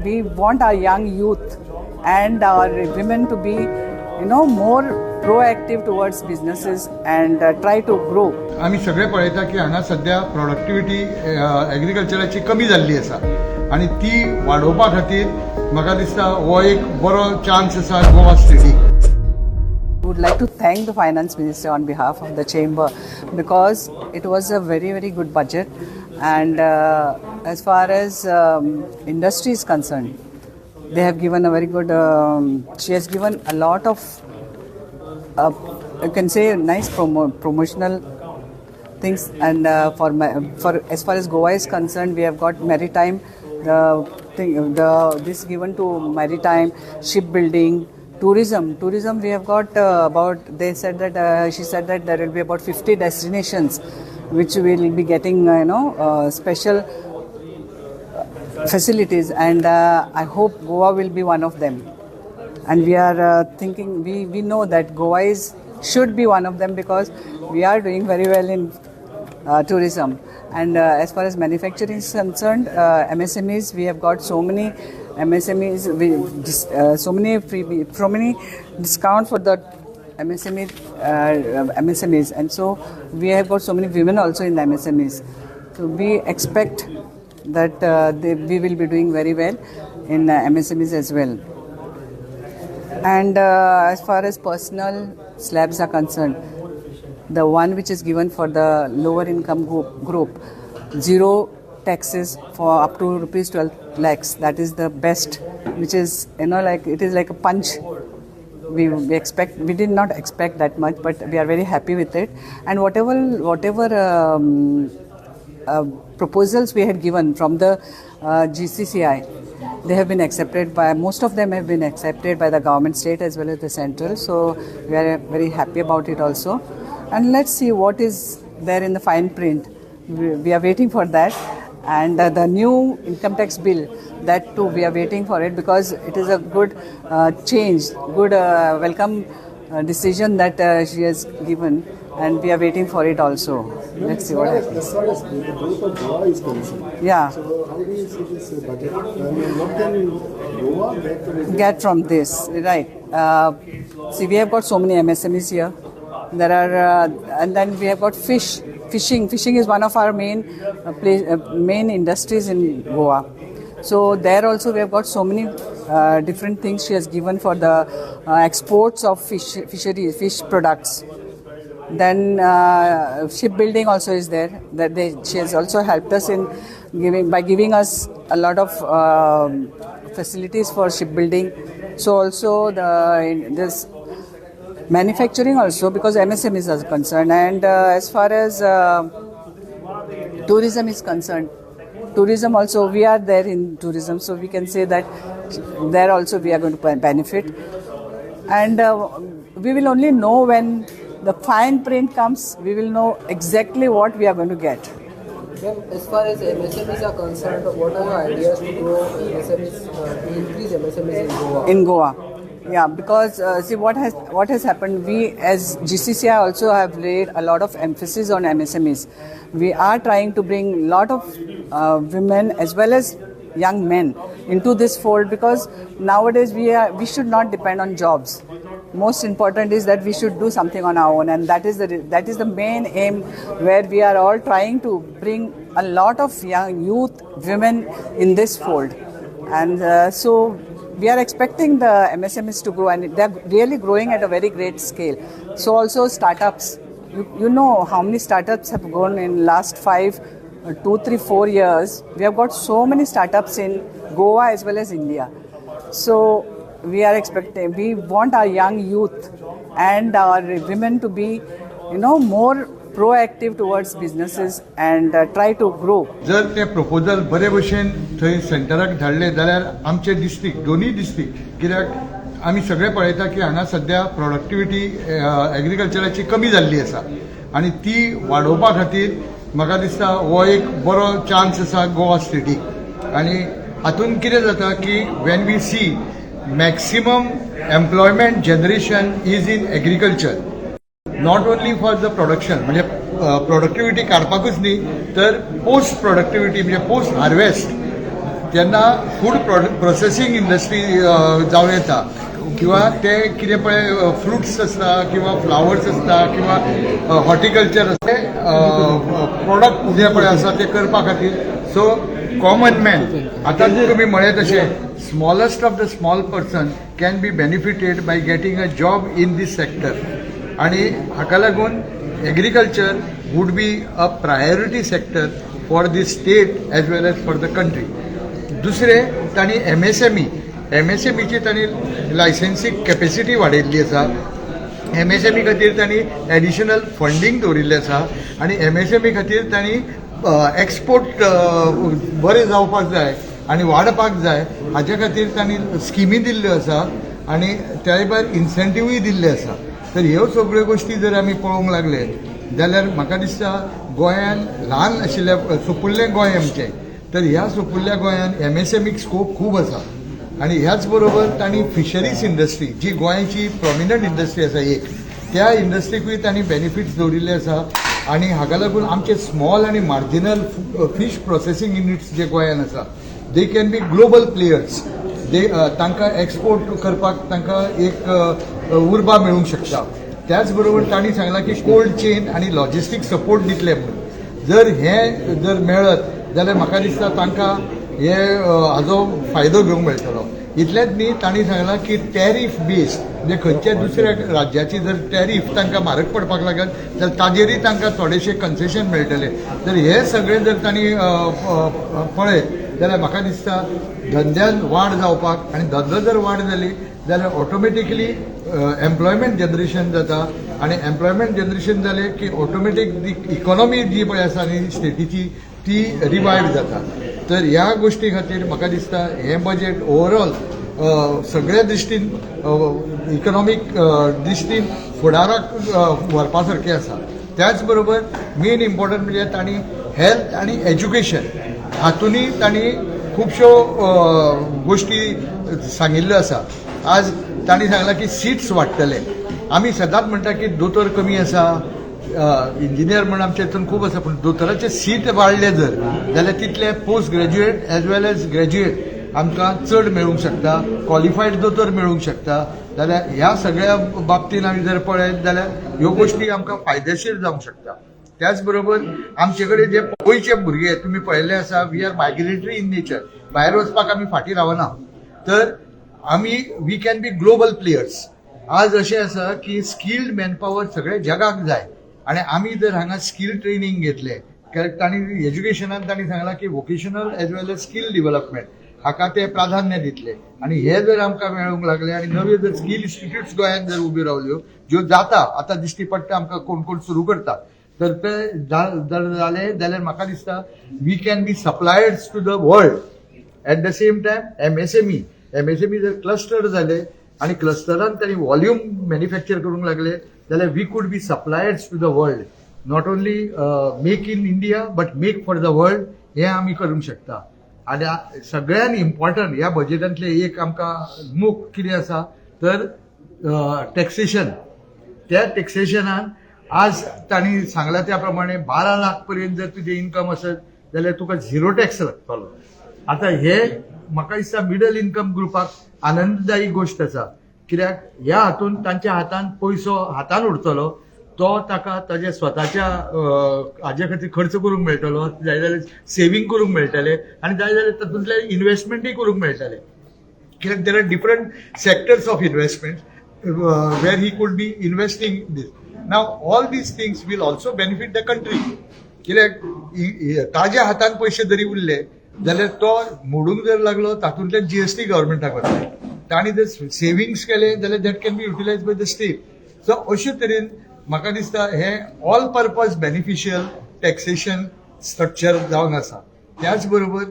we want our young youth and our women to be, more proactive towards businesses and try to grow. आम्ही सगळे पळयता की हांगा सध्या प्रोडक्टिविटी एग्रीकल्चराची कमी जाल्ली आसा आणि ती वाडोवपा खातीर म्हाका दिसता हो एक बरो चान्स आसा Goa static. I would like to thank the finance minister on behalf of the chamber because it was a very, very good budget, and as far as industry is concerned, they have given a very good, she has given a lot of, you can say, nice promotional things, and for as far as Goa is concerned, we have got maritime, this given to maritime, shipbuilding, tourism we have got she said that there will be about 50 destinations which will be getting special facilities, and I hope Goa will be one of them, and we are thinking, we know that Goa should be one of them because we are doing very well in tourism. And as far as manufacturing is concerned, MSMEs, we have got so many MSMEs, so many discounts for the MSMEs, and so we have got so many women also in the MSMEs. So we expect that we will be doing very well in MSMEs as well. And as far as personal slabs are concerned, the one which is given for the lower income group, zero taxes for up to rupees 12 lakhs. That is the best, which is, it is like a punch. We did not expect that much, but we are very happy with it. And whatever proposals we had given from the GCCI, they have been accepted most of them have been accepted by the government, state as well as the central. So we are very happy about it also. And let's see what is there in the fine print. We are waiting for that. And the new income tax bill, that too we are waiting for it because it is a good change, good welcome decision that she has given, and we are waiting for it also. Let's see what happens. As far as the growth of Goa is concerned, yeah. So how do you see this budget? What can Goa get from this? Right. See, we have got so many MSMEs here. There are, and then we have got fishing. Fishing is one of our main industries in Goa. So there also we have got so many different things she has given for the exports of fish products. Then shipbuilding also is there. She has also helped us in giving us a lot of facilities for shipbuilding. So also this manufacturing also, because MSMEs are concerned, and as far as tourism is concerned, tourism also, we are there in tourism, so we can say that there also we are going to benefit. And we will only know when the fine print comes, we will know exactly what we are going to get. Well, as far as MSMEs are concerned, what are your ideas to grow MSMEs, to increase MSMEs in Goa? In Goa. Yeah, because see what has happened. We as GCCI also have laid a lot of emphasis on MSMEs. We are trying to bring a lot of women as well as young men into this fold, because nowadays we should not depend on jobs. Most important is that we should do something on our own, and that is the main aim, where we are all trying to bring a lot of young youth, women in this fold, and so we are expecting the MSMEs to grow, and they are really growing at a very great scale. So also startups, you know how many startups have grown in last 2, 3, 4 years. We have got so many startups in Goa as well as India. So we are expecting, we want our young youth and our women to be, more proactive towards businesses and try to grow. जर ते proposal बरे भशेन थंय सेंटराक धाडले जाल्यार आमचे district, दोनूय district, कित्याक आमी सगळे पळयता की हांगा सध्या प्रोडक्टिविटी एग्रीकल्चराची कमी जाल्ली आसा आनी ती वाडोवपा खातीर म्हाका दिसता हो एक बरो चान्स आसा गोवा स्टेटीक. आनी हातून कितें जाता की when we see maximum employment generation is in agriculture, not only for the production, म्हणजे प्रोडक्टिविटी काडपाकूच न्ही, तर पोस्ट प्रोडक्टिविटी म्हणजे पोस्ट हार्वेस्ट तेन्ना फूड प्रोसेसींग इंडस्ट्री जावं येता किंवा ते कितें पळय फ्रुट्स आसता किंवा फ्लावर्स आसता किंवा हॉर्टिकल्चर ते प्रोडक्ट जे पळय आसा ते करपा खातीर सो कॉमन मॅन आतां तुमी म्हळें तशें smallest of the small person can be benefited by getting a job in this sector आणि हाका लागून agriculture would be a priority sector for the state as well as for the country. दुसरें तांणी एमएसएमईची तांणी लायसन्सींग कॅपेसिटी वाडयल्ली आसा. MSME खातीर तांणी additional funding दवरिल्लें आसा आनी एमएसएमई खातीर तांणी एक्सपोर्ट बरें जावपाक जाय आनी वाडपाक जाय हाचे खातीर तांणी स्किमी दिल्ल्यो आसा आनी त्या भायर इन्सेंटिव्हूय दिल्ले आसा. तर ह्यो सगळ्यो गोश्टी जर आमी पळोवंक लागले जाल्यार म्हाका दिसता गोंयान ल्हान आशिल्ल्या सोंपुल्लें गोंय आमचें तर ह्या सोंपुल्ल्या गोंयान एमएसएमईक स्कोप खूब आसा. आणि ह्याच बरोबर तांणी फिशरीज इंडस्ट्री जी गोंयची प्रॉमिनंट इंडस्ट्री आसा एक त्या इंडस्ट्रीकूय तांणी बेनिफिट्स दवरिल्ले आसा आणि हाका लागून आमचे स्मॉल आणि मार्जिनल फिश प्रोसेसींग युनिट्स जे गोंयान आसा they can be global players. तांकां एक्सपोर्ट करपाक तांकां एक उर्बा मेळूंक शकता. त्याच बरोबर तांणी सांगलां की कोल्ड चेन आणि लॉजिस्टीक सपोर्ट दितले म्हणून. जर मेळत जाल्यार म्हाका दिसता तांकां हे हाजो फायदो घेवंक मेळटलो. इतलेंच न्ही तांणी सांगलां की टॅरीफ बेस्ड म्हणजे खंयच्या दुसऱ्या राज्याची जर टॅरीफ तांकां म्हारग पडपाक लागत जाल्यार ताजेरूय तांकां थोडेशे कन्सेशन मेळटले. तर हे सगळें जर तांणी पळयत जाल्यार म्हाका दिसता धंद्यान वाड जावपाक आनी धंदो जर वाड जाली जाल्यार ऑटोमॅटिकली एम्प्लॉयमेंट जनरेशन जाता आनी एम्प्लॉयमेंट जनरेशन जालें की ऑटोमॅटीक इकॉनॉमी जी पळय आसा न्ही स्टेटीची ती रिवायव जाता. तर ह्या गोष्टी खातीर म्हाका दिसता हें बजेट ओवरऑल सगळ्या दृश्टीन इकॉनॉमीक दृश्टीन फुडाराक व्हरपा सारकें आसा. त्याच बरोबर मेन इम्पॉर्टंट म्हणजे तांणी हेल्थ आनी एज्युकेशन हातूंनय तांणी खुबश्यो गोश्टी सांगिल्ल्यो आसा. आज तांणी सांगलां की सीट्स वाडटले. आमी सदांच म्हणटा की दोतोर कमी आसा इंजिनियर म्हण आमचे हितून खूब आसा पूण दोतोराचे सीट वाडले जर जाल्यार तितले post graduate age well age graduate आमकां चड मेळूंक शकता. क्वॉलिफायड दोतोर मेळूंक शकता. जाल्यार ह्या सगळ्या बाबतींत आमी जर पळयत जाल्यार ह्यो गोश्टी आमकां फायदेशीर जावंक शकता. त्याच बरोबर आमचे कडेन जे गोंयचे भुरगे तुमी पळयल्ले आसा we are migratory in nature. भायर वचपाक आमी फाटीं रावना. तर आमी we can be global players. आज अशें आसा की स्किल्ड मॅनपॉवर सगळे जगाक जाय आनी आमी जर हांगा स्कील ट्रेनिंग घेतले तांणी एज्युकेशनान तांणी सांगलां की vocational age well age skill development हाका ते प्राधान्य दितले आनी हे जर आमकां मेळूंक लागले आनी नव्यो जर स्कील इन्स्टिट्यूट्स गोंयांत जर उब्यो रावल्यो ज्यो जाता आतां दिश्टी पडटा आमकां कोण कोण सुरू करता तर ते जर जाले जाल्यार म्हाका दिसता we can be suppliers to the world. At the same time MSME जर क्लस्टर जाले आनी क्लस्टरान तांणी वॉल्यूम मॅन्युफॅक्चर करूंक लागले जाल्यार we could be suppliers to the world. Not only make in India but make for the world हे आमी करूंक शकता. आनी सगळ्यान इम्पॉर्टंट ह्या बजेटांतले एक आमकां मूख कितें आसा तर टॅक्सेशन. त्या टॅक्सेशनान आज तांणी सांगला त्या प्रमाणे 12 लाख पर्यंत जर तुजें इन्कम आसत जाल्यार तुका झिरो टॅक्स लागतलो. आतां हे म्हाका दिसता मिडल इन्कम ग्रुपाक आनंददायी गोश्ट आसा. कित्याक ह्या हातून तांच्या हातान पयसो हातान उरतलो तो ताका ताच्या स्वताच्या हाजे खातीर खर्च करूंक मेळटलो. जाय जाल्यार सेव्हिंग करूंक मेळटले आनी जाय जाल्यार तातूंतले इन्व्हेस्टमेंटूय करूंक मेळटले. कित्याक there are different sectors of investment where he could be investing this. Now all these things will also benefit the country. कित्याक ताज्या हातान पयशे जरी उरले जाल्यार तो मोडूंक जर लागलो तातूंतल्यान जीएसटी गव्हर्मेंटाक वतले. तांणी जर सेव्हिंग्स केले जाल्यार that can be utilise by the state. So अशे तरेन म्हाका दिसता हे all purpose beneficial taxation structure जावन आसा. त्याच बरोबर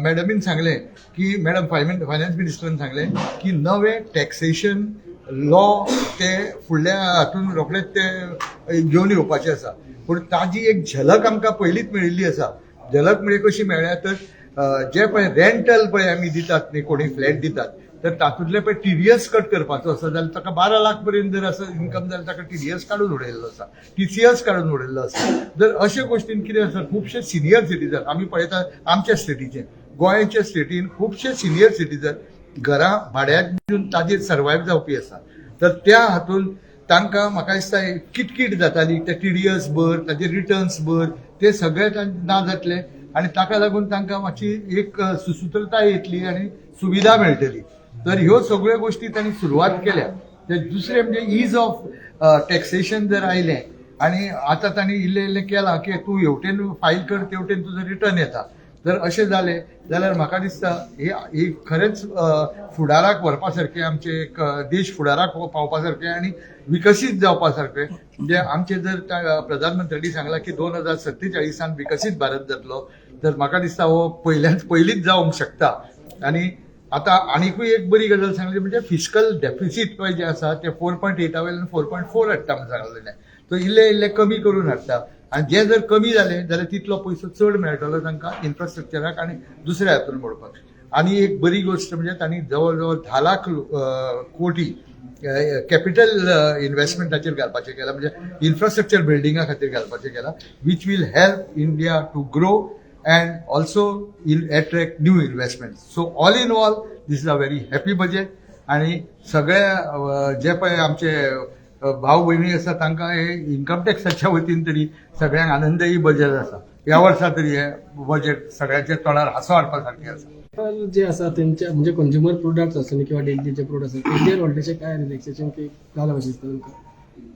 मॅडमीन सांगलें की मॅडम फायनान्स मिनिस्टरान सांगलें की नवे टॅक्सेशन लॉ ते फुडल्या हातून रोखडेच ते घेवन येवपाचे आसा. पूण ताजी एक झलक आमकां पयलींच मेळिल्ली आसा. झलक म्हणजे कशी मेळ्ळ्या तर जे पळय रेंटल पळय आमी दितात न्ही कोणी फ्लॅट दितात तर तातूंतले पळय टीडीएस कट करपाचो आसा जाल्यार ताका 12 लाख पर्यंत जर असो इन्कम जाल्यार ताका टीडीएस काडून उडयल्लो आसा. टीसीएस काडून उडयल्लो आसा. जर अशे गोश्टीन कितें आसा खुबशे सिनियर सिटीजन आमी पळयता आमच्या स्टेटीचे गोंयच्या स्टेटीन खुबशे सिनियर सिटीजन घरां भाड्याक दिवन ताजेर सर्वायव जावपी आसा. तर त्या हातून तांकां म्हाका दिसता किटकीट जाताली, ते TDS भर, ताजे रिटर्न्स भर, ते सगळे ना जातले आनी ताका लागून तांकां मातशी एक सुसूत्रताय येतली आनी सुविधा मेळटली. तर ह्यो सगळ्यो गोश्टी तांणी सुरवात केल्या. ते दुसरे म्हणजे इज ऑफ टॅक्सेशन जर आयलें आनी आतां तांणी इल्लें इल्लें केलां की तूं हेवटेन फायल कर तेवटेन तुजो रिटर्न येता. जर अशें जालें जाल्यार म्हाका दिसता ही खरेंच फुडाराक व्हरपा सारकें, आमचे एक देश फुडाराक पावपा सारकें आनी विकसीत जावपा सारकें. म्हणजे आमचे जर प्रधानमंत्र्यांनी सांगलां की 2047 विकसीत भारत जातलो, तर म्हाका दिसता हो पयलींच जावंक शकता. आनी आतां आनीकूय एक बरी गजाल सांगली म्हणजे फिस्कल डेफिसीट पळय जें आसा तें 4.8 वयल्यान 4.4 हाडटा म्हण सांगलेलें. तो इल्ले इल्ले कमी करून हाडटा आनी जें जर कमी जालें जाल्यार तितलो पयसो चड मेळटलो तांकां इन्फ्रास्ट्रक्चराक आनी दुसऱ्या हातून मोडपाक. आनी एक बरी गोश्ट म्हणजे तांणी जवळ जवळ 10 लाख कोटी कॅपिटल इन्व्हेस्टमेंटाचेर घालपाचें केलां, म्हणजे इन्फ्रास्ट्रक्चर बिल्डिंगा खातीर घालपाचें केलां, which will help India to grow and also attract new investments. So all in all, this is a very happy budget. आणि सगळ्या जे पळय आमचे भाव भयणी आसा तांकां हे इन्कम टॅक्साच्या वतीन तरी सगळ्यांक आनंदही बजेट आसा. ह्या वर्सा तरी हे बजेट सगळ्यांच्या तोंडार हांसो हाडपा सारकें आसा. जे आसा तेंच्या म्हणजे कंझ्युमर प्रोडक्ट्स आसा किंवा डेलीचे प्रोडक्ट्स आसा तेंचेर व्हडलेशें काय रिलॅक्सेशन की घाला कशें दिसता तुमकां?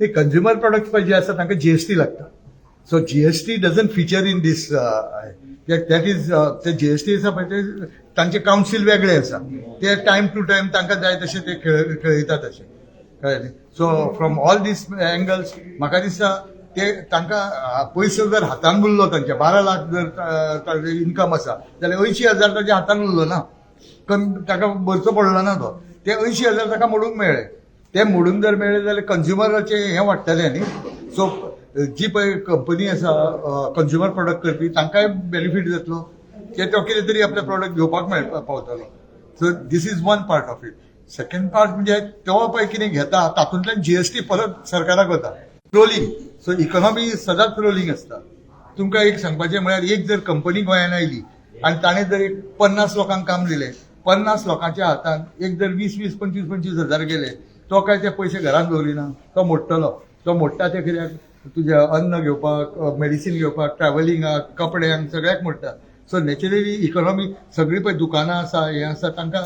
ते कंझ्युमर प्रोडक्ट्स पळय जे आसा तांकां GST लागता. So GST doesn't feature in this. That is ते GST आसा पळय ते तांचे कावन्सील वेगळे आसा, ते टायम टू टायम तांकां जाय तशें ते खेळयतात अशें, कळ्ळें. So from all these angles म्हाका दिसता ते तांकां पयसो जर हातान उरलो तांच्या 12 लाख जर इन्कम आसा जाल्यार 80,000 ताच्या हातान उरलो ना, ताका भरचो पडलो ना तो. ते 80,000 ताका मोडूंक मेळ्ळे. ते मोडून जर मेळ्ळे जाल्यार कंझ्युमराचें हें वाडटलें न्ही. सो जी पळय कंपनी आसा कंझ्युमर प्रोडक्ट करपी तांकांय बेनिफीट जातलो, की तो कितें तरी आपले प्रोडक्ट घेवपाक पावतलो. So this is one part of it. Second part म्हणजे तो पळय कितें घेता तातूंतल्यान GST परत सरकाराक वता. रोलिंग. सो इकॉनॉमी सदांच रोलिंग आसता. तुमकां एक सांगपाचें म्हळ्यार एक जर कंपनी गोंयांत आयली आनी ताणें जर एक 50 लोकांक काम दिलें, 50 लोकांच्या हातान एक जर 20-20, 25-25 हजार गेले, तो काय ते पयशे घरांत दवरिना, तो मोडटलो. तो मोडटा ते कित्याक तुजें अन्न घेवपाक, मेडिसीन घेवपाक, ट्रॅव्हलिंगाक, कपड्यांक सगळ्याक मोडटा. सो नॅचरली इकॉनॉमी सगळीं पळय दुकानां आसा हें आसा तांकां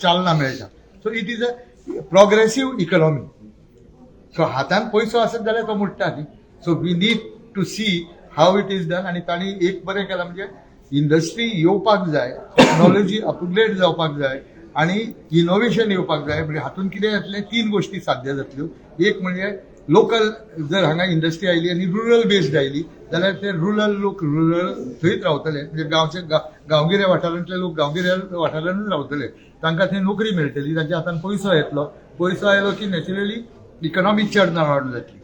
चालना मेळटा. So it is a progressive economy. So हातान पयसो आसत जाल्यार तो मोडटा न्ही. So we need to see how it is done. आनी तांणी एक बरें केलां म्हणजे इंडस्ट्री येवपाक जाय, टेक्नॉलॉजी अपग्रेड जावपाक जाय आनी इनोव्हेशन येवपाक जाय. म्हणजे हातून कितें जातलें 3 गोश्टी साध्य जातल्यो. एक म्हणजे लोकल जर हांगा इंडस्ट्री आयली आनी रुरल बेस्ड आयली जाल्यार ते रुरल लोक रुरल थंयच रावतले, म्हणजे गांवचे गांवगिऱ्या वाठारांतले लोक गांवगिऱ्या वाठारांतूच रावतले. तांकां थंय नोकरी मेळटली, तांच्या हातान पयसो येतलो. पयसो आयलो की नॅचरली इकॉनॉमी चड वाड जातली.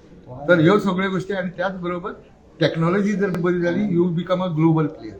तर ह्यो सगळ्यो गोश्टी आनी त्याच बरोबर टेक्नॉलॉजी जर बरी जाली you become a global player.